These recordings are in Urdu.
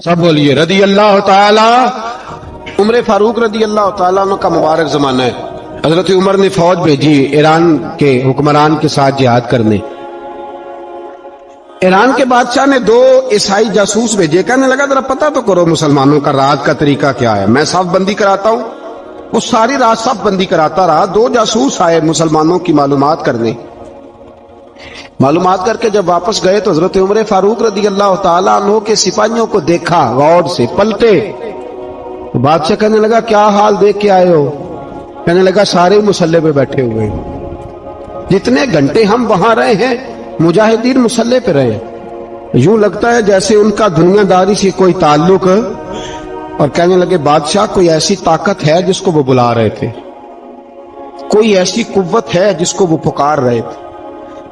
سب بولیے رضی اللہ تعالی۔ عمر فاروق رضی اللہ تعالیٰ عنہ کا مبارک زمانہ ہے۔ حضرت عمر نے فوج بھیجی ایران کے حکمران کے ساتھ جہاد کرنے۔ ایران کے بادشاہ نے 2 عیسائی جاسوس بھیجے، کہنے لگا ذرا پتہ تو کرو مسلمانوں کا رات کا طریقہ کیا ہے، میں صف بندی کراتا ہوں۔ وہ ساری رات صف بندی کراتا رہا۔ 2 جاسوس آئے مسلمانوں کی معلومات کرنے۔ معلومات کر کے جب واپس گئے تو حضرت عمر فاروق رضی اللہ تعالیٰ عنہ کے سپاہیوں کو دیکھا، غور سے پلٹے۔ بادشاہ کہنے لگا کیا حال دیکھ کے آئے ہو؟ کہنے لگا سارے مسلح پہ بیٹھے ہوئے ہیں، جتنے گھنٹے ہم وہاں رہے ہیں مجاہدین مسلح پہ رہے ہیں، یوں لگتا ہے جیسے ان کا دنیا داری سے کوئی تعلق۔ اور کہنے لگے بادشاہ کوئی ایسی طاقت ہے جس کو وہ بلا رہے تھے، کوئی ایسی قوت ہے جس کو وہ پکار رہے تھے،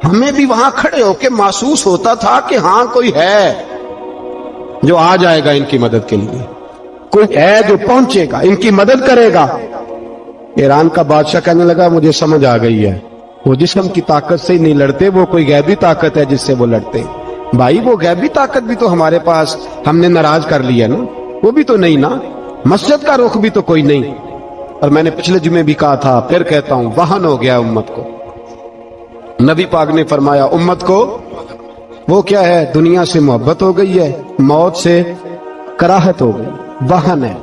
ہمیں بھی وہاں کھڑے ہو کے محسوس ہوتا تھا کہ ہاں کوئی ہے جو آ جائے گا ان کی مدد کے لیے، کوئی ہے جو پہنچے گا ان کی مدد کرے گا۔ ایران کا بادشاہ کہنے لگا مجھے سمجھ آ گئی ہے، وہ جسم کی طاقت سے ہی نہیں لڑتے، وہ کوئی غیبی طاقت ہے جس سے وہ لڑتے۔ بھائی وہ غیبی طاقت بھی تو ہمارے پاس ہم نے ناراض کر لیا نا، وہ بھی تو نہیں نا، مسجد کا رخ بھی تو کوئی نہیں۔ اور میں نے پچھلے جمعے بھی کہا تھا، پھر کہتا ہوں، وہن ہو گیا امت کو۔ نبی پاک نے فرمایا امت کو وہ کیا ہے، دنیا سے محبت ہو گئی ہے، موت سے کراہت ہو گئی، وہن ہے۔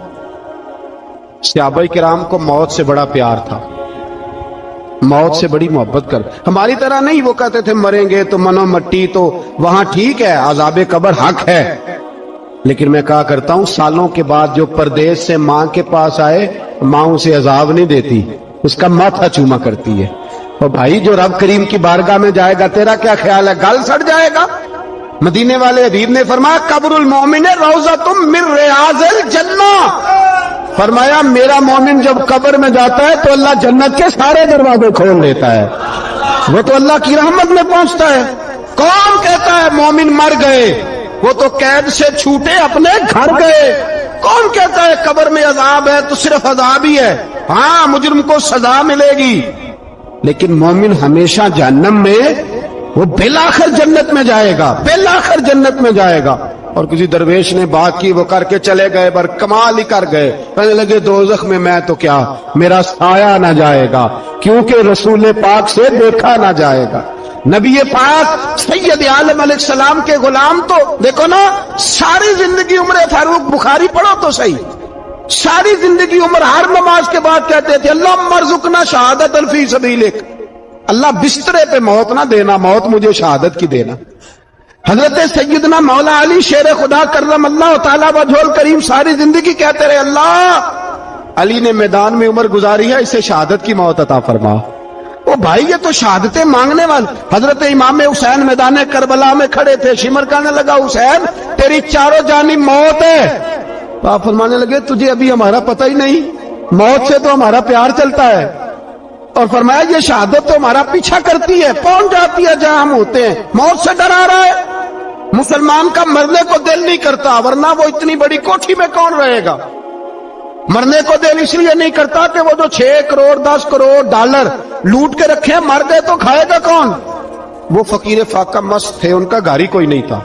صحابہ کرام کو موت سے بڑا پیار تھا، موت سے بڑی محبت کر، ہماری طرح نہیں، وہ کہتے تھے مریں گے تو منو مٹی، تو وہاں ٹھیک ہے عذاب قبر حق ہے، لیکن میں کہا کرتا ہوں سالوں کے بعد جو پردیس سے ماں کے پاس آئے، ماں اسے عذاب نہیں دیتی، اس کا ماتھا چوما کرتی ہے۔ اور بھائی جو رب کریم کی بارگاہ میں جائے گا تیرا کیا خیال ہے، گل سڑ جائے گا؟ مدینے والے حبیب نے فرمایا قبر المومن روضۃ من ریاض الجنہ، فرمایا میرا مومن جب قبر میں جاتا ہے تو اللہ جنت کے سارے دروازے کھول دیتا ہے، وہ تو اللہ کی رحمت میں پہنچتا ہے۔ کون کہتا ہے مومن مر گئے، وہ تو قید سے چھوٹے اپنے گھر گئے۔ کون کہتا ہے قبر میں عذاب ہے تو صرف عذاب ہی ہے، ہاں مجرم کو سزا ملے گی، لیکن مومن ہمیشہ جہنم میں، وہ بالآخر جنت میں جائے گا، بالآخر جنت میں جائے گا۔ اور کسی درویش نے بات کی، وہ کر کے چلے گئے، بر کمال ہی کر گئے، کہنے لگے دوزخ میں میں تو کیا، میرا سایہ نہ جائے گا، کیونکہ رسول پاک سے دیکھا نہ جائے گا۔ نبی پاک سید عالم علیہ السلام کے غلام تو دیکھو نا، ساری زندگی عمر فاروق بخاری پڑھو تو صحیح، ساری زندگی عمر ہر نماز کے بعد کہتے تھے اللہم ارزقنا شہادت فی سبیلک، اللہ بسترے پہ موت نہ دینا، موت مجھے شہادت کی دینا۔ حضرت سیدنا مولا علی شیر خدا کرم اللہ تعالیٰ وجہ الکریم ساری زندگی کہتے رہے اللہ علی نے میدان میں عمر گزاری ہے، اسے شہادت کی موت عطا فرما۔ وہ بھائی یہ تو شہادتیں مانگنے والے۔ حضرت امام حسین میدان کربلا میں کھڑے تھے، شمر کہنے لگا حسین تیری چاروں جانب موت ہے، تو آپ فرمانے لگے تجھے ابھی ہمارا پتہ ہی نہیں، موت سے تو ہمارا پیار چلتا ہے، اور فرمایا یہ شہادت تو ہمارا پیچھا کرتی ہے، پہنچ جاتی ہے جہاں ہم ہوتے ہیں، موت سے ڈرا رہا ہے۔ مسلمان کا مرنے کو دل نہیں کرتا، ورنہ وہ اتنی بڑی کوٹھی میں کون رہے گا؟ مرنے کو دل اس لیے نہیں کرتا کہ وہ جو 6 کروڑ 10 کروڑ ڈالر لوٹ کے رکھے، مر گئے تو کھائے گا کون؟ وہ فقیر فاقہ مست تھے، ان کا گھر ہی کوئی نہیں تھا،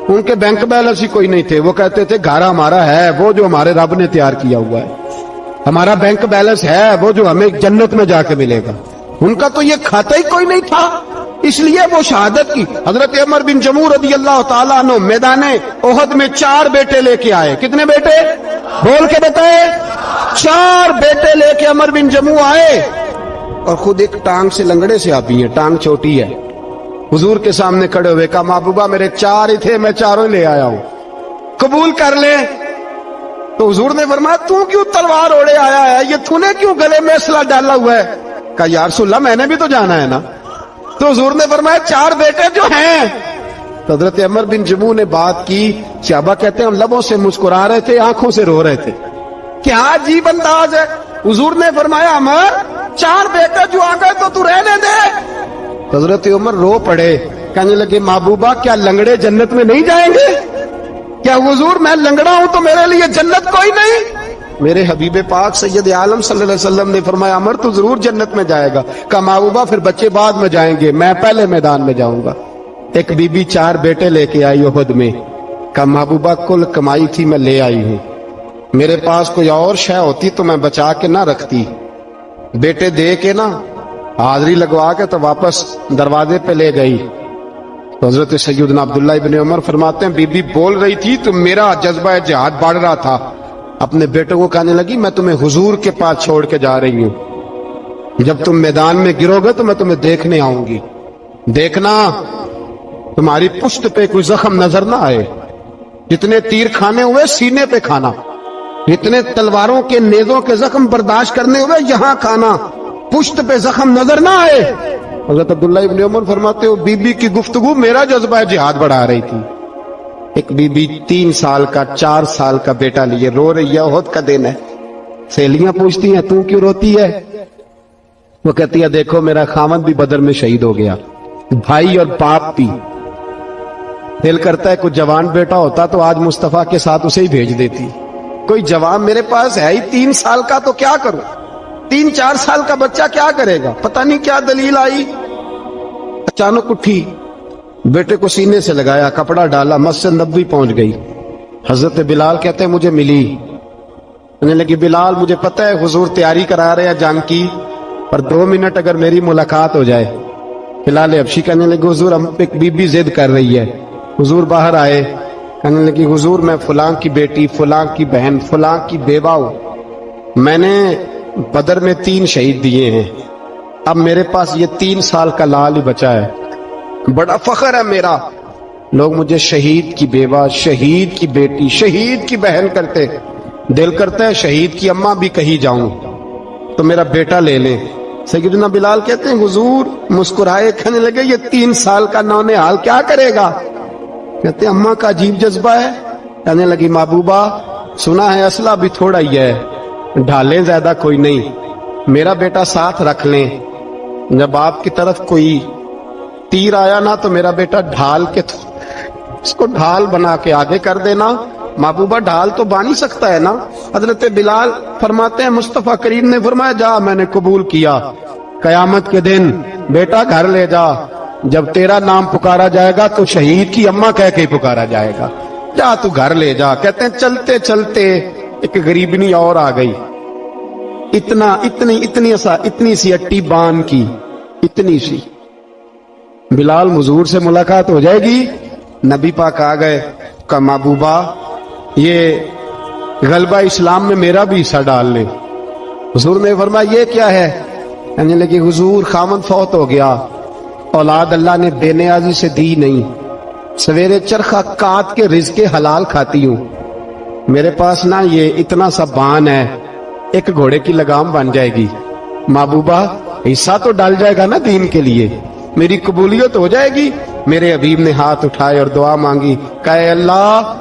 ان کے بینک بیلنس ہی کوئی نہیں تھے، وہ کہتے تھے گھر ہمارا ہے وہ جو ہمارے رب نے تیار کیا ہوا ہے، ہمارا بینک بیلنس ہے وہ جو ہمیں جنت میں جا کے ملے گا۔ ان کا تو یہ کھاتا ہی کوئی نہیں تھا، اس لیے وہ شہادت کی۔ حضرت عمر بن جموع رضی اللہ تعالیٰ عنہ میدان احد میں 4 بیٹے لے کے آئے۔ کتنے بیٹے؟ بول کے بتائے۔ 4 بیٹے لے کے عمر بن جموع آئے، اور خود ایک ٹانگ سے لنگڑے سے آپی ہے، ٹانگ چھوٹی ہے، حضور کے سامنے کھڑے ہوئے کہا محبوبہ میرے 4 ہی تھے، میں 4 لے آیا ہوں، قبول کر لے۔ تو حضور نے فرمایا تو کیوں تلوار اوڑے آیا ہے، یہ تو نے کیوں گلے میں اسلحہ ڈالا ہوا ہے؟ کہا یا رسول اللہ میں نے بھی تو جانا ہے نا۔ تو حضور نے فرمایا 4 بیٹے جو ہیں۔ تو حضرت عمر بن جموع نے بات کی، صحابہ کہتے ہیں ہم لبوں سے مسکرا رہے تھے، آنکھوں سے رو رہے تھے، کیا عجیب انداز ہے۔ حضور نے فرمایا عمر 4 بیٹے جو آ گئے تو رہنے دے۔ تو حضرت عمر رو پڑے، کہنے لگے محبوبہ کیا لنگڑے جنت میں نہیں جائیں گے؟ کیا حضور میں لنگڑا ہوں تو میرے لیے جنت کوئی نہیں؟ میرے حبیب پاک سید عالم صلی اللہ علیہ وسلم نے فرمایا عمر تو ضرور جنت میں جائے گا۔ کہا محبوبہ پھر بچے بعد میں جائیں گے، میں پہلے میدان میں جاؤں گا۔ ایک بی بی 4 بیٹے لے کے آئی احد میں، کہا محبوبہ کل کمائی تھی میں لے آئی ہوں، میرے پاس کوئی اور شے ہوتی تو میں بچا کے نہ رکھتی، بیٹے دے کے نا حاضری لگوا کے تو واپس دروازے پہ لے گئی۔ تو حضرت سیدنا عبداللہ ابن عمر فرماتے ہیں بی بی بول رہی تھی تو میرا جذبہ جہاد بڑھ رہا تھا، اپنے بیٹے کو کہنے لگی میں تمہیں حضور کے پاس چھوڑ کے جا رہی ہوں، جب تم میدان میں گرو گے تو میں تمہیں دیکھنے آؤں گی، دیکھنا تمہاری پشت پہ کوئی زخم نظر نہ آئے، جتنے تیر کھانے ہوئے سینے پہ کھانا، جتنے تلواروں کے نیزوں کے زخم برداشت کرنے ہوئے یہاں کھانا، پشت پہ زخم نظر نہ آئے۔ حضرت عبداللہ ابن عمر فرماتے ہو بی بی کی گفتگو میرا جذبہ جہاد بڑھا رہی تھی۔ ایک بی بی 3 سال کا 4 سال کا بیٹا لیے رو رہی ہے، احد کا دن ہے، سہیلیاں پوچھتی ہیں تو کیوں روتی ہے؟ وہ کہتی ہے دیکھو میرا خاوند بھی بدر میں شہید ہو گیا، بھائی اور باپ بھی، دل کرتا ہے کوئی جوان بیٹا ہوتا تو آج مصطفیٰ کے ساتھ اسے ہی بھیج دیتی، کوئی جوان میرے پاس ہے ہی 3 سال کا تو کیا کروں، 3-4 سال کا بچہ کیا کرے گا؟ پتہ نہیں کیا دلیل آئی، اچانک اٹھی، بیٹے کو سینے سے لگایا، کپڑا ڈالا، مسجد نبوی پہنچ گئی۔ حضرت بلال کہتے ہیں مجھے ملی، کہنے لگی بلال مجھے پتہ ہے حضور تیاری کرا رہے ہیں جنگ کی، پر 2 منٹ اگر میری ملاقات ہو جائے۔ بلال حبشی کہنے لگے حضور ہم ایک بی بی ضد کر رہی ہے۔ حضور باہر آئے، کہنے لگی حضور میں فلاں کی بیٹی، فلاں کی بہن، فلاں کی بیوہ ہوں، میں نے بدر میں 3 شہید دیے ہیں، اب میرے پاس یہ 3 سال کا لال ہی بچا ہے، بڑا فخر ہے میرا، لوگ مجھے شہید کی بیوہ، شہید کی بیٹی، شہید کی بہن کرتے، دل کرتا ہے شہید کی اماں بھی کہیں جاؤں تو میرا بیٹا لے لیں۔ سیدنا بلال کہتے ہیں حضور مسکرائے، کہنے لگے یہ 3 سال کا نونہال کیا کرے گا؟ کہتے ہیں اماں کا عجیب جذبہ ہے۔ کہنے لگی محبوبہ سنا ہے اسلحہ بھی تھوڑا ہی ہے، ڈھالیں زیادہ کوئی نہیں، میرا بیٹا ساتھ رکھ لیں، جب آپ کی طرف کوئی تیر آیا نا تو میرا بیٹا ڈھال کے اس کو ڈھال بنا کے آگے کر دینا۔ محبوبہ ڈھال تو بانی سکتا ہے نا۔ حضرت بلال فرماتے ہیں مصطفیٰ کریم نے فرمایا جا میں نے قبول کیا، قیامت کے دن بیٹا گھر لے جا، جب تیرا نام پکارا جائے گا تو شہید کی اماں کہہ کے پکارا جائے گا، جا تو گھر لے جا۔ کہتے ہیں چلتے چلتے ایک غریبنی اور آ گئی، اتنی سی اٹی بان کی، اتنی سی، بلال حضور سے ملاقات ہو جائے گی۔ نبی پاک آ گئے، کہا محبوبہ یہ غلبہ اسلام میں میرا بھی حصہ ڈال لے۔ حضور نے فرمایا یہ کیا ہے؟ کہنے لگے حضور خامد فوت ہو گیا، اولاد اللہ نے بے نیازی سے دی نہیں، سویرے چرخہ کاٹ کے رزق حلال کھاتی ہوں، میرے پاس نا یہ اتنا سا بان ہے، ایک گھوڑے کی لگام بن جائے گی، محبوبہ حصہ تو ڈال جائے گا نا دین کے لیے، میری قبولیت ہو جائے گی۔ میرے حبیب نے ہاتھ اٹھائے اور دعا مانگی، کہے اللہ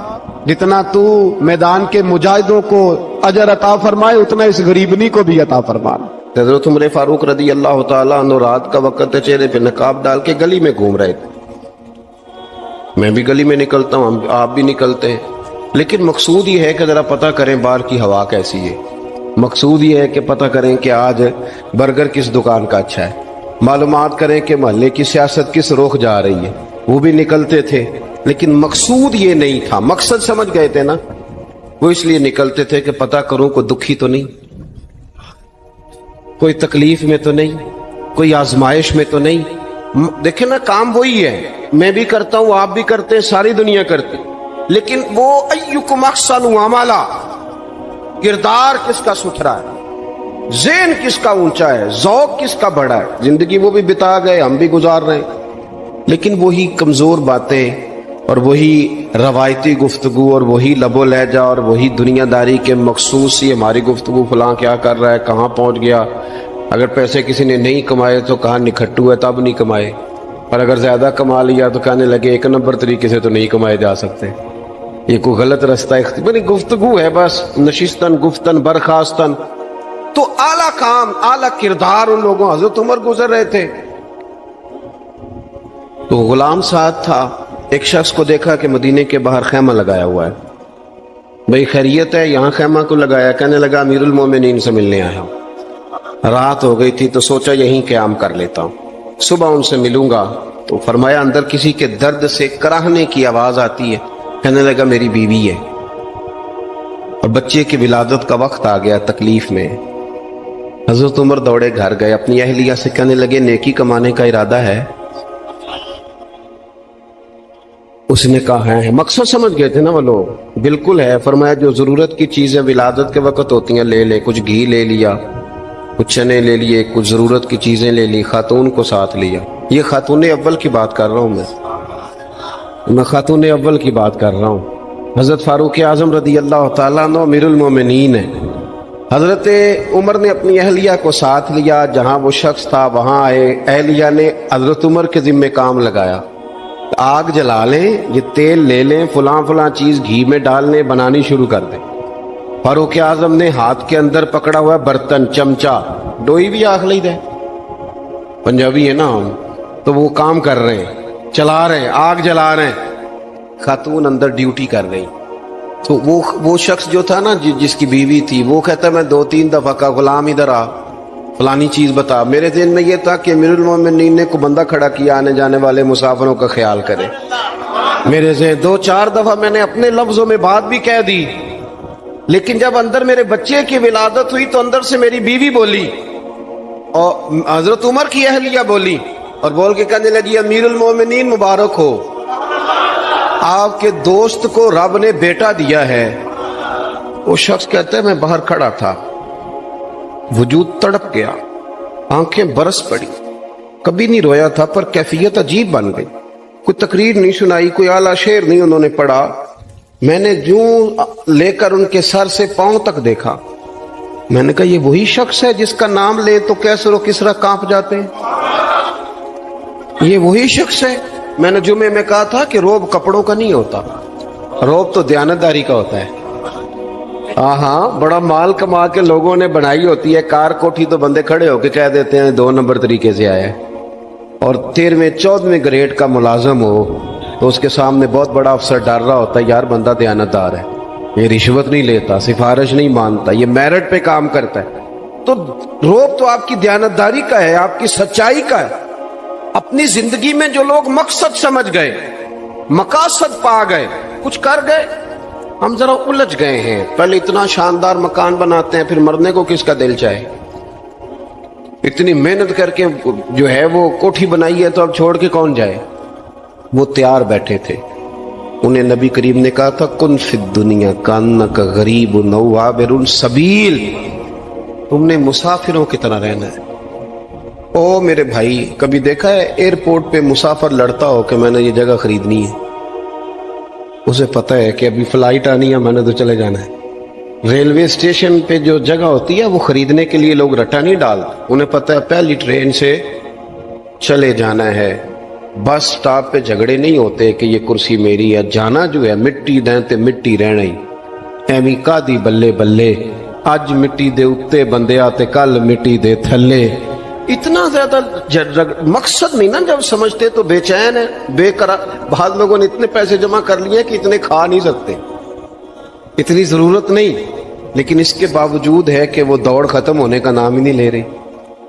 جتنا تو میدان کے مجاہدوں کو اجر عطا فرمائے اتنا اس غریبنی کو بھی عطا فرما۔ حضرت عمر فاروق رضی اللہ تعالیٰ عنہ رات کا وقت چہرے پہ نقاب ڈال کے گلی میں گھوم رہے تھے، میں بھی گلی میں نکلتا ہوں، آپ بھی نکلتے ہیں، لیکن مقصود یہ ہے کہ ذرا پتہ کریں باہر کی ہوا کیسی ہے، مقصود یہ ہے کہ پتہ کریں کہ آج برگر کس دکان کا اچھا ہے، معلومات کریں کہ محلے کی سیاست کس رخ جا رہی ہے، وہ بھی نکلتے تھے، لیکن مقصود یہ نہیں تھا، مقصد سمجھ گئے تھے نا، وہ اس لیے نکلتے تھے کہ پتہ کروں کوئی دکھی تو نہیں، کوئی تکلیف میں تو نہیں، کوئی آزمائش میں تو نہیں۔ دیکھیں نا کام وہی ہے، میں بھی کرتا ہوں، آپ بھی کرتے ہیں، ساری دنیا کرتی، لیکن وہ ایکم احسن عملا، کردار کس کا ستھرا ہے، ذہن کس کا اونچا ہے، ذوق کس کا بڑا ہے۔ زندگی وہ بھی بتا گئے، ہم بھی گزار رہے ہیں، لیکن وہی کمزور باتیں اور وہی روایتی گفتگو اور وہی لب و لہجہ اور وہی دنیا داری کے مخصوص ہی ہماری گفتگو، فلاں کیا کر رہا ہے، کہاں پہنچ گیا، اگر پیسے کسی نے نہیں کمائے تو کہاں نکھٹو ہے تب نہیں کمائے، اور اگر زیادہ کما لیا تو کہنے لگے 1 نمبر طریقے سے تو نہیں کمائے جا سکتے، یہ کوئی غلط رستہ بڑی گفتگو ہے، بس نشستن گفتن برخاستن۔ تو اعلیٰ کام، اعلیٰ کردار ان لوگوں، حضرت عمر گزر رہے تھے تو غلام ساتھ تھا، ایک شخص کو دیکھا کہ مدینے کے باہر خیمہ لگایا ہوا ہے، بھئی خیریت ہے، یہاں خیمہ کو لگایا؟ کہنے لگا امیر المومنین سے ملنے آیا ہوں، رات ہو گئی تھی تو سوچا یہیں قیام کر لیتا ہوں، صبح ان سے ملوں گا۔ تو فرمایا اندر کسی کے درد سے کراہنے کی آواز آتی ہے، کہنے لگا میری بیوی ہے، اور بچے کی ولادت کا وقت آ گیا، تکلیف میں۔ حضرت عمر دوڑے گھر گئے، اپنی اہلیہ سے کہنے لگے نیکی کمانے کا ارادہ ہے؟ اس نے کہا ہے۔ مقصد سمجھ گئے تھے نا وہ لوگ، بالکل ہے۔ فرمایا جو ضرورت کی چیزیں ولادت کے وقت ہوتی ہیں لے لے، کچھ گھی لے لیا، کچھ چنے لے لیے، کچھ ضرورت کی چیزیں لے لی، خاتون کو ساتھ لیا۔ یہ خاتون اول کی بات کر رہا ہوں میں خاتون اول کی بات کر رہا ہوں۔ حضرت فاروق اعظم رضی اللہ تعالیٰ عنہ امیر المومنین ہیں۔ حضرت عمر نے اپنی اہلیہ کو ساتھ لیا، جہاں وہ شخص تھا وہاں آئے، اہلیہ نے حضرت عمر کے ذمہ کام لگایا، آگ جلا لیں، یہ تیل لے لیں، فلاں فلاں چیز گھی میں ڈال لیں، بنانی شروع کر دیں۔ فاروق اعظم نے ہاتھ کے اندر پکڑا ہوا برتن، چمچہ، ڈوئی بھی آخ لی دے، پنجابی ہے نا ہم، تو وہ کام کر رہے ہیں، چلا رہے ہیں، آگ جلا رہے ہیں، خاتون اندر ڈیوٹی کر رہی۔ تو وہ شخص جو تھا نا جس کی بیوی تھی، وہ کہتا میں 2-3 دفعہ کا غلام ادھر آ، فلانی چیز بتا۔ میرے ذہن میں یہ تھا کہ امیر المومنین نے کو بندہ کھڑا کیا آنے جانے والے مسافروں کا خیال کرے۔ میرے ذہن 2-4 دفعہ میں نے اپنے لفظوں میں بات بھی کہہ دی، لیکن جب اندر میرے بچے کی ولادت ہوئی تو اندر سے میری بیوی بولی اور حضرت عمر کی اہلیہ بولی، اور بول کے کہنے لگی امیر المومنین مبارک ہو، آپ کے دوست کو رب نے بیٹا دیا ہے۔ وہ شخص کہتا ہے میں باہر کھڑا تھا، وجود تڑپ گیا، آنکھیں برس پڑی، کبھی نہیں رویا تھا پر کیفیت عجیب بن گئی، کوئی تقریر نہیں سنائی، کوئی اعلیٰ شعر نہیں انہوں نے پڑھا، میں نے جوں لے کر ان کے سر سے پاؤں تک دیکھا، میں نے کہا یہ وہی شخص ہے جس کا نام لے تو کیسر و کسرا کانپ جاتے ہیں، یہ وہی شخص ہے۔ میں نے جمعے میں کہا تھا کہ روب کپڑوں کا نہیں ہوتا، روب تو دیانتداری کا ہوتا ہے۔ ہاں بڑا مال کما کے لوگوں نے بنائی ہوتی ہے کار کوٹھی، تو بندے کھڑے ہو کے کہہ دیتے ہیں 2 نمبر طریقے سے آیا ہے، اور 13ویں-14ویں گریڈ کا ملازم ہو تو اس کے سامنے بہت بڑا افسر ڈر رہا ہوتا ہے یار بندہ دیانتدار ہے، یہ رشوت نہیں لیتا، سفارش نہیں مانتا، یہ میرٹ پہ کام کرتا ہے۔ تو روب تو آپ کی دیانتداری کا ہے، آپ کی سچائی کا ہے۔ اپنی زندگی میں جو لوگ مقصد سمجھ گئے، مقاصد پا گئے، کچھ کر گئے، ہم ذرا الجھ گئے ہیں۔ پہلے اتنا شاندار مکان بناتے ہیں، پھر مرنے کو کس کا دل چاہے؟ اتنی محنت کر کے جو ہے وہ کوٹھی بنائی ہے تو اب چھوڑ کے کون جائے؟ وہ تیار بیٹھے تھے، انہیں نبی کریم نے کہا تھا کن فی الدنیا کانک غریب او عابر السبیل، تم نے مسافروں کی طرح رہنا ہے۔ او میرے بھائی، کبھی دیکھا ہے ایئرپورٹ پہ مسافر لڑتا ہو کہ میں نے یہ جگہ خریدنی ہے؟ اسے پتہ ہے کہ ابھی فلائٹ آنی ہے، میں نے تو چلے جانا ہے۔ ریلوے اسٹیشن پہ جو جگہ ہوتی ہے وہ خریدنے کے لیے لوگ رٹا نہیں ڈالتے، انہیں پتہ ہے پہلی ٹرین سے چلے جانا ہے۔ بس سٹاپ پہ جھگڑے نہیں ہوتے کہ یہ کرسی میری ہے، جانا جو ہے مٹی دیں تے مٹی رہنا ہی، ایویں کادی بلے بلے، اج مٹی دے اتے بندے آتے کل مٹی دے تھلے۔ اتنا زیادہ مقصد نہیں نا جب سمجھتے تو بے چین ہے، بے قرار۔ بعض لوگوں نے اتنے پیسے جمع کر لیے کہ اتنے کھا نہیں سکتے، اتنی ضرورت نہیں، لیکن اس کے باوجود ہے کہ وہ دوڑ ختم ہونے کا نام ہی نہیں لے رہی۔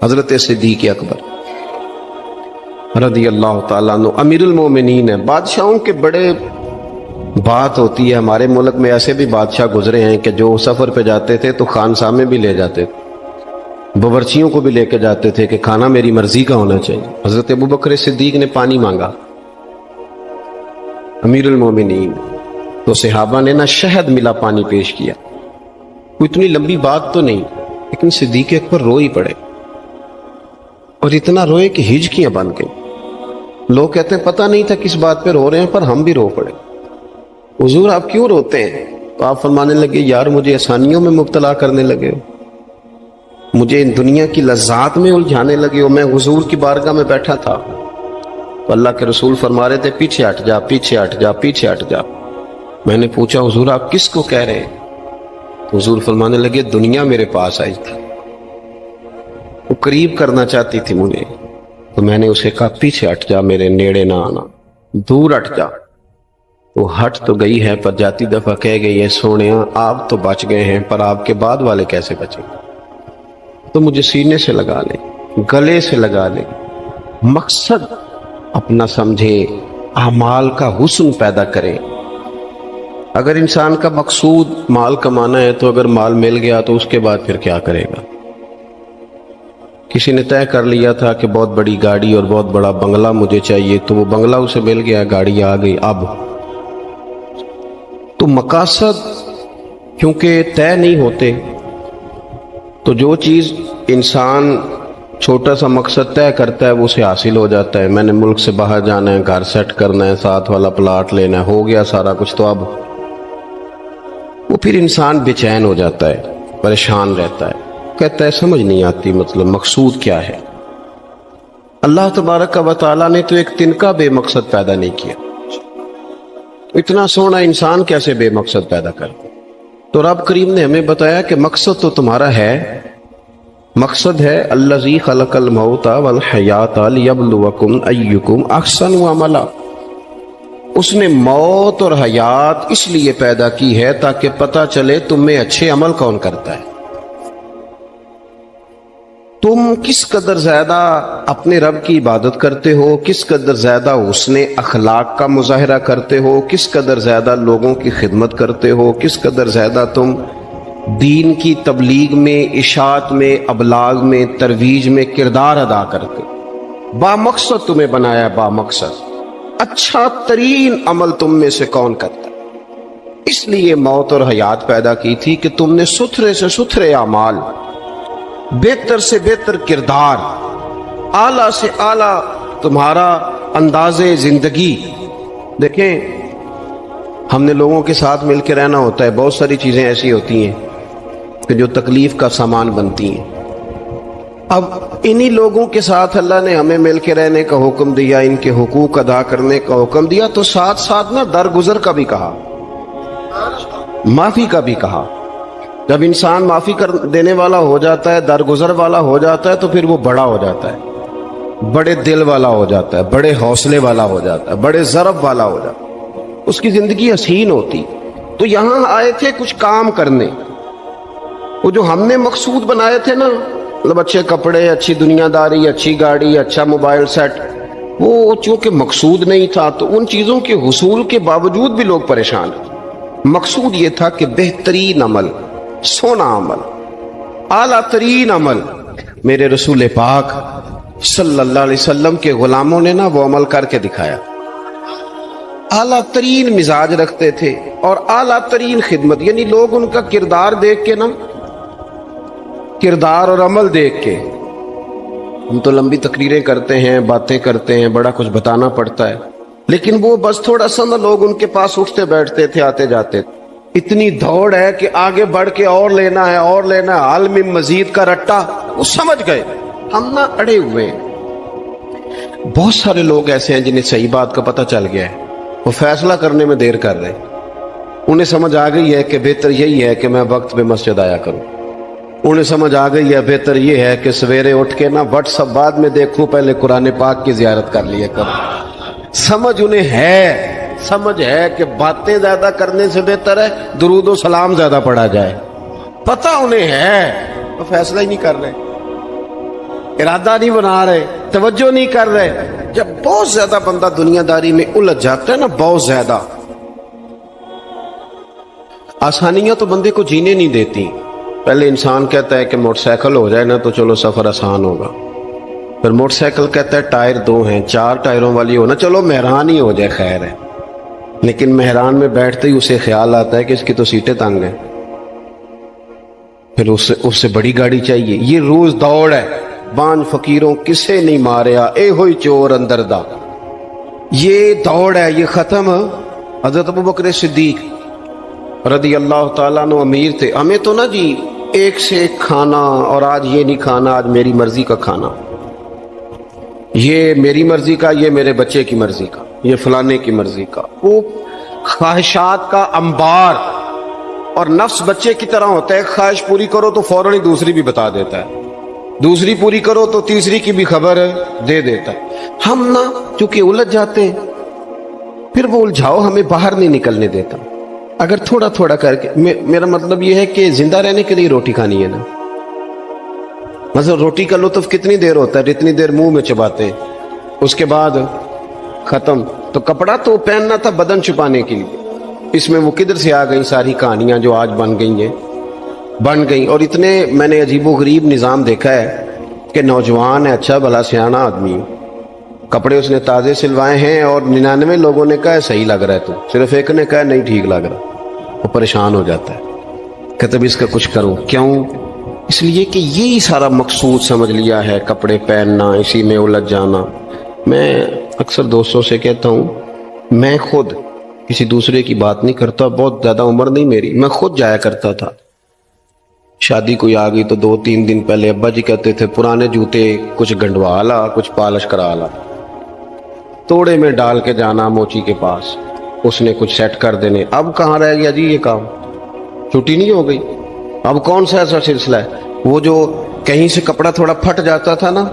حضرت صدیق اکبر رضی اللہ تعالیٰ عنہ امیر المومنین ہے۔ بادشاہوں کے بڑے بات ہوتی ہے، ہمارے ملک میں ایسے بھی بادشاہ گزرے ہیں کہ جو سفر پہ جاتے تھے تو خانسامے بھی لے جاتے تھے، باورچیوں کو بھی لے کے جاتے تھے کہ کھانا میری مرضی کا ہونا چاہیے۔ حضرت ابوبکر صدیق نے پانی مانگا، امیر المومنین، تو صحابہ نے نہ شہد ملا پانی پیش کیا، کوئی اتنی لمبی بات تو نہیں، لیکن صدیق اکبر رو ہی پڑے، اور اتنا روئے کہ ہجکیاں بن گئی۔ لوگ کہتے ہیں پتہ نہیں تھا کس بات پہ رو رہے ہیں، پر ہم بھی رو پڑے۔ حضور آپ کیوں روتے ہیں؟ تو آپ فرمانے لگے یار مجھے آسانیوں میں مبتلا کرنے لگے ہو، مجھے ان دنیا کی لذات میں الجھانے لگے ہو۔ میں حضور کی بارگاہ میں بیٹھا تھا تو اللہ کے رسول فرما رہے تھے پیچھے ہٹ جا، پیچھے ہٹ جا، پیچھے ہٹ جا۔ میں نے پوچھا حضور آپ کس کو کہہ رہے ہیں؟ تو حضور فرمانے لگے دنیا میرے پاس آئی تھی، وہ قریب کرنا چاہتی تھی مجھے، تو میں نے اسے کہا پیچھے ہٹ جا، میرے نیڑے نہ آنا، دور ہٹ جا۔ وہ ہٹ تو گئی ہے پر جاتی دفعہ کہہ گئی ہے سونیا آپ تو بچ گئے ہیں، پر آپ کے بعد والے کیسے بچیں؟ تو مجھے سینے سے لگا لے، گلے سے لگا لے، مقصد اپنا سمجھے، اعمال کا حسن پیدا کرے، اگر انسان کا مقصود مال کمانا ہے تو اگر مال مل گیا تو اس کے بعد پھر کیا کرے گا؟ کسی نے طے کر لیا تھا کہ بہت بڑی گاڑی اور بہت بڑا بنگلہ مجھے چاہیے، تو وہ بنگلہ اسے مل گیا، گاڑی آ گئی۔ اب تو مقاصد کیونکہ طے نہیں ہوتے، تو جو چیز انسان چھوٹا سا مقصد طے کرتا ہے وہ اسے حاصل ہو جاتا ہے۔ میں نے ملک سے باہر جانا ہے، گھر سیٹ کرنا ہے، ساتھ والا پلاٹ لینا ہے، ہو گیا سارا کچھ، تو اب وہ پھر انسان بے چین ہو جاتا ہے، پریشان رہتا ہے، کہتا ہے سمجھ نہیں آتی مطلب مقصود کیا ہے۔ اللہ تبارک و تعالیٰ نے تو ایک تنکا بے مقصد پیدا نہیں کیا، اتنا سونا انسان کیسے بے مقصد پیدا کر دے؟ تو رب کریم نے ہمیں بتایا کہ مقصد تو تمہارا ہے، مقصد ہے الذی خلق الموت والحیات لیبلوکم ایکم احسن عملا۔ اس نے موت اور حیات اس لیے پیدا کی ہے تاکہ پتہ چلے تم میں اچھے عمل کون کرتا ہے، تم کس قدر زیادہ اپنے رب کی عبادت کرتے ہو، کس قدر زیادہ حسن اخلاق کا مظاہرہ کرتے ہو، کس قدر زیادہ لوگوں کی خدمت کرتے ہو، کس قدر زیادہ تم دین کی تبلیغ میں، اشاعت میں، ابلاغ میں، ترویج میں کردار ادا کرتے ہو۔ با مقصد تمہیں بنایا، با مقصد اچھا ترین عمل تم میں سے کون کرتا ہے، اس لیے موت اور حیات پیدا کی تھی کہ تم نے ستھرے سے ستھرے اعمال، بہتر سے بہتر کردار، اعلیٰ سے اعلیٰ تمہارا انداز زندگی۔ دیکھیں ہم نے لوگوں کے ساتھ مل کے رہنا ہوتا ہے، بہت ساری چیزیں ایسی ہوتی ہیں کہ جو تکلیف کا سامان بنتی ہیں۔ اب انہی لوگوں کے ساتھ اللہ نے ہمیں مل کے رہنے کا حکم دیا، ان کے حقوق ادا کرنے کا حکم دیا، تو ساتھ ساتھ نہ درگزر کا بھی کہا، معافی کا بھی کہا۔ جب انسان معافی کر دینے والا ہو جاتا ہے، درگزر والا ہو جاتا ہے، تو پھر وہ بڑا ہو جاتا ہے، بڑے دل والا ہو جاتا ہے، بڑے حوصلے والا ہو جاتا ہے، بڑے ضرب والا ہو جاتا ہے، اس کی زندگی حسین ہوتی۔ تو یہاں آئے تھے کچھ کام کرنے، وہ جو ہم نے مقصود بنائے تھے نا، مطلب اچھے کپڑے، اچھی دنیا داری، اچھی گاڑی، اچھا موبائل سیٹ، وہ چونکہ مقصود نہیں تھا تو ان چیزوں کے حصول کے باوجود بھی لوگ پریشان ہیں۔ مقصود یہ تھا کہ بہترین عمل، سونا عمل، اعلیٰ ترین عمل، میرے رسول پاک صلی اللہ علیہ وسلم کے غلاموں نے نا وہ عمل کر کے دکھایا۔ اعلیٰ ترین مزاج رکھتے تھے اور اعلیٰ ترین خدمت، یعنی لوگ ان کا کردار دیکھ کے نا، کردار اور عمل دیکھ کے، ہم تو لمبی تقریریں کرتے ہیں، باتیں کرتے ہیں، بڑا کچھ بتانا پڑتا ہے، لیکن وہ بس تھوڑا سا نا لوگ ان کے پاس اٹھتے بیٹھتے تھے، آتے جاتے تھے، اتنی دوڑ ہے کہ آگے بڑھ کے اور لینا ہے اور لینا ہے، عالم مزید کا رٹا، وہ سمجھ گئے ہم نہ اڑے ہوئے ہیں۔ بہت سارے لوگ ایسے ہیں جنہیں صحیح بات کا پتہ چل گیا ہے، وہ فیصلہ کرنے میں دیر کر رہے ہیں، انہیں سمجھ آ گئی ہے کہ بہتر یہی ہے کہ میں وقت پہ مسجد آیا کروں، انہیں سمجھ آ گئی ہے بہتر یہ ہے کہ سویرے اٹھ کے نا واٹس ایپ بعد میں دیکھوں، پہلے قرآن پاک کی زیارت کر لیا کروں۔ سمجھ انہیں ہے، سمجھ ہے کہ باتیں زیادہ کرنے سے بہتر ہے درود و سلام زیادہ پڑھا جائے، پتہ انہیں ہے، وہ فیصلہ ہی نہیں کر رہے، ارادہ نہیں بنا رہے، توجہ نہیں کر رہے۔ جب بہت زیادہ بندہ دنیا داری میں الجھ جاتا ہے نا، بہت زیادہ، آسانیاں تو بندے کو جینے نہیں دیتی۔ پہلے انسان کہتا ہے کہ موٹر سائیکل ہو جائے نا تو چلو سفر آسان ہوگا، پھر موٹر سائیکل کہتا ہے ٹائر 2 ہیں، 4 ٹائروں والی ہونا، چلو مہران ہی ہو جائے خیر ہے، لیکن مہران میں بیٹھتے ہی اسے خیال آتا ہے کہ اس کی تو سیٹیں تنگ ہیں، پھر اس سے بڑی گاڑی چاہیے۔ یہ روز دوڑ ہے، بانج فقیروں کسے نہیں ماریا، اے ہوئی چور اندر دا، یہ دوڑ ہے، یہ ختم۔ حضرت ابوبکر صدیق رضی اللہ تعالیٰ عنہ امیر تھے، ہمیں تو نا جی ایک سے ایک کھانا، اور آج یہ نہیں کھانا، آج میری مرضی کا کھانا، یہ میری مرضی کا، یہ میرے بچے کی مرضی کا، یہ فلانے کی مرضی کا، وہ خواہشات کا انبار، اور نفس بچے کی طرح ہوتا ہے، خواہش پوری کرو تو فوراً ہی دوسری بھی بتا دیتا ہے، دوسری پوری کرو تو تیسری کی بھی خبر دے دیتا ہے۔ ہم نا چونکہ الجھ جاتے ہیں، پھر وہ الجھاؤ ہمیں باہر نہیں نکلنے دیتا۔ اگر تھوڑا تھوڑا کر کے، میرا مطلب یہ ہے کہ زندہ رہنے کے لیے روٹی کھانی ہے نا، مثلا روٹی کا لطف کتنی دیر ہوتا ہے، جتنی دیر منہ میں چباتے ہیں، اس کے بعد ختم۔ تو کپڑا تو پہننا تھا بدن چھپانے کے لیے، اس میں وہ کدھر سے آ گئی ساری کہانیاں جو آج بن گئی. اور اتنے میں نے عجیب و غریب نظام دیکھا ہے کہ نوجوان ہے، اچھا بھلا سیانا آدمی، کپڑے اس نے تازے سلوائے ہیں اور 99 لوگوں نے کہا ہے صحیح لگ رہا ہے، تو صرف ایک نے کہا نہیں ٹھیک لگ رہا. وہ پریشان ہو جاتا ہے، کہتے بھی اس کا کچھ کرو. کیوں؟ اس لیے کہ یہی سارا مقصود سمجھ لیا ہے، کپڑے پہننا، اسی میں الجھ جانا. میں اکثر دوستوں سے کہتا ہوں، میں خود کسی دوسرے کی بات نہیں کرتا، بہت زیادہ عمر نہیں میری، میں خود جایا کرتا تھا. شادی کوئی آ گئی تو 2-3 دن پہلے ابا جی کہتے تھے پرانے جوتے کچھ گنڈوا لا، کچھ پالش کرا لا، توڑے میں ڈال کے جانا موچی کے پاس، اس نے کچھ سیٹ کر دینے. اب کہاں رہ گیا جی یہ کام؟ چھٹی نہیں ہو گئی. اب کون سا ایسا سلسلہ ہے؟ وہ جو کہیں سے کپڑا تھوڑا پھٹ جاتا تھا نا،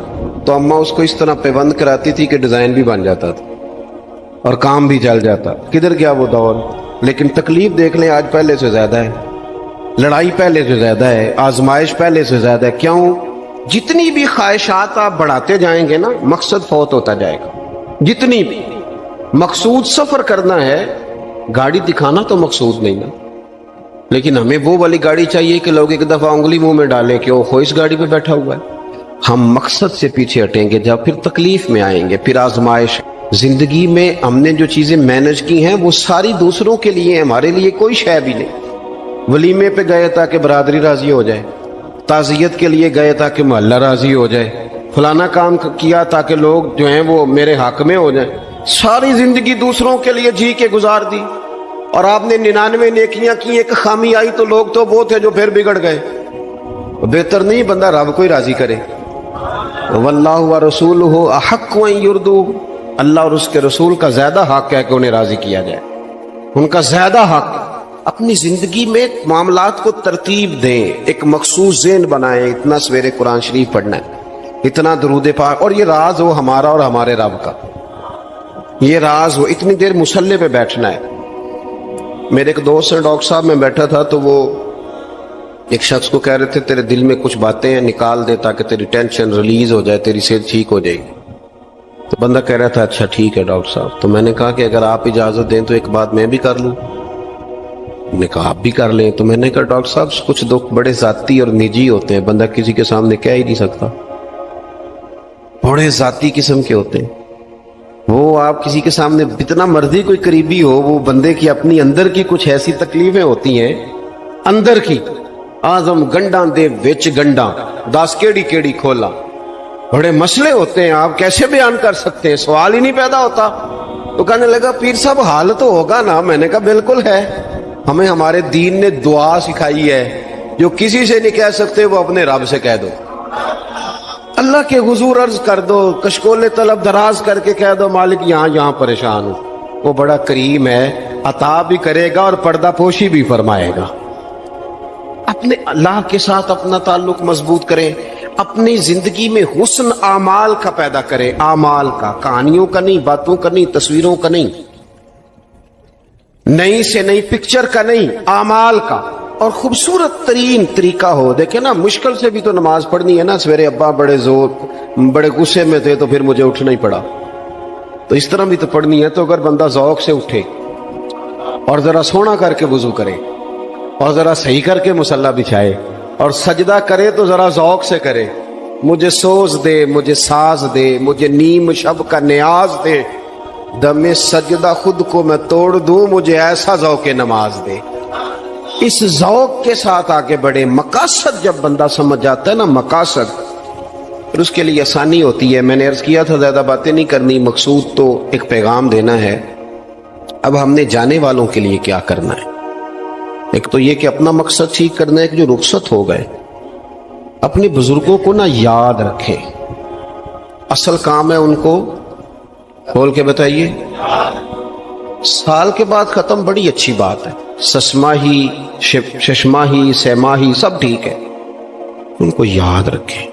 تو اماں اس کو اس طرح پیوند کراتی تھی کہ ڈیزائن بھی بن جاتا تھا اور کام بھی چل جاتا. کدھر گیا وہ دور؟ لیکن تکلیف دیکھ لیں آج پہلے سے زیادہ ہے، لڑائی پہلے سے زیادہ ہے، آزمائش پہلے سے زیادہ ہے. کیوں؟ جتنی بھی خواہشات آپ بڑھاتے جائیں گے نا، مقصد فوت ہوتا جائے گا. جتنی بھی مقصود سفر کرنا ہے، گاڑی دکھانا تو مقصود نہیں نا. لیکن ہمیں وہ والی گاڑی چاہیے کہ لوگ ایک دفعہ انگلی منہ میں ڈالیں کہ وہ اس گاڑی پہ بیٹھا ہوا ہے. ہم مقصد سے پیچھے ہٹیں گے جب پھر تکلیف میں آئیں گے، پھر آزمائش. زندگی میں ہم نے جو چیزیں مینج کی ہیں وہ ساری دوسروں کے لیے ہیں، ہمارے لیے کوئی شے بھی نہیں. ولیمے پہ گئے تاکہ برادری راضی ہو جائے، تعزیت کے لیے گئے تاکہ محلہ راضی ہو جائے، فلانا کام کیا تاکہ لوگ جو ہیں وہ میرے حق میں ہو جائیں. ساری زندگی دوسروں کے لیے جی کے گزار دی، اور آپ نے 99 نیکیاں کی، ایک خامی آئی تو لوگ تو وہ تھے جو پھر بگڑ گئے. بہتر نہیں بندہ رب کو ہی راضی کرے. واللہ ورسولہ احق ان یرضوہ، اللہ اور اس کے رسول کا زیادہ حق ہے کہ انہیں راضی کیا جائے، ان کا زیادہ حق. اپنی زندگی میں معاملات کو ترتیب دیں، ایک مخصوص ذہن بنائیں. اتنا سویرے قرآن شریف پڑھنا ہے، اتنا درود پاک، اور یہ راز ہو ہمارا اور ہمارے رب کا، یہ راز ہو. اتنی دیر مصلی پہ بیٹھنا ہے. میرے ایک دوست ہیں ڈاکٹر صاحب، میں بیٹھا تھا تو وہ ایک شخص کو کہہ رہے تھے تیرے دل میں کچھ باتیں ہیں نکال دے تاکہ تیری ٹینشن ریلیز ہو جائے، تیری صحت ٹھیک ہو جائے گی. تو بندہ کہہ رہا تھا اچھا ٹھیک ہے ڈاکٹر صاحب. تو میں نے کہا کہ اگر آپ اجازت دیں تو ایک بات میں بھی کر لوں. نے کہا آپ بھی کر لیں. تو میں نے کہا ڈاکٹر صاحب کچھ دکھ بڑے ذاتی اور نجی ہوتے ہیں، بندہ کسی کے سامنے کہہ ہی نہیں سکتا، بڑے ذاتی قسم کے ہوتے ہیں. وہ آپ کسی کے سامنے جتنا مرضی کوئی قریبی ہو، وہ بندے کی اپنی اندر کی کچھ ایسی تکلیفیں ہوتی ہیں اندر کی. آزم گنڈاں دے وچ گنڈاں 10 کیڑی کھولا، بڑے مسئلے ہوتے ہیں، آپ کیسے بیان کر سکتے ہیں؟ سوال ہی نہیں پیدا ہوتا. تو کہنے لگا پیر صاحب حال تو ہوگا نا. میں نے کہا بالکل ہے. ہمیں ہمارے دین نے دعا سکھائی ہے، جو کسی سے نہیں کہہ سکتے وہ اپنے رب سے کہہ دو. اللہ کے حضور عرض کر دو، کشکول طلب دراز کر کے کہہ دو مالک یہاں پریشان ہوں. وہ بڑا کریم ہے، عطا بھی کرے گا اور پردہ پوشی بھی فرمائے گا. اپنے اللہ کے ساتھ اپنا تعلق مضبوط کریں. اپنی زندگی میں حسن اعمال کا پیدا کریں، اعمال کا، کہانیوں کا نہیں، باتوں کا نہیں، تصویروں کا نہیں، نئی سے نئی پکچر کا نہیں، اعمال کا. اور خوبصورت ترین طریقہ ہو. دیکھیں نا، مشکل سے بھی تو نماز پڑھنی ہے نا. سویرے ابا بڑے غصے میں تھے تو پھر مجھے اٹھنا ہی پڑا، تو اس طرح بھی تو پڑھنی ہے. تو اگر بندہ ذوق سے اٹھے اور ذرا سونا کر کے وضو کرے اور ذرا صحیح کر کے مصلی بچھائے اور سجدہ کرے تو ذرا ذوق سے کرے. مجھے سوز دے، مجھے ساز دے، مجھے نیم شب کا نیاز دے، دم سجدہ خود کو میں توڑ دوں، مجھے ایسا ذوق نماز دے. اس ذوق کے ساتھ آگے بڑھے. مقاصد جب بندہ سمجھ جاتا ہے نا، مقاصد، پھر اس کے لیے آسانی ہوتی ہے. میں نے عرض کیا تھا زیادہ باتیں نہیں کرنی، مقصود تو ایک پیغام دینا ہے. اب ہم نے جانے والوں کے لیے کیا کرنا ہے؟ ایک تو یہ کہ اپنا مقصد ٹھیک کرنا ہے کہ جو رخصت ہو گئے اپنے بزرگوں کو نا یاد رکھیں. اصل کام ہے ان کو کھول کے بتائیے. سال کے بعد ختم، بڑی اچھی بات ہے. سسماہی، ششماہی، سیماہی سب ٹھیک ہے، ان کو یاد رکھیں.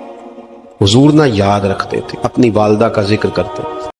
حضور نہ یاد رکھتے تھے، اپنی والدہ کا ذکر کرتے تھے.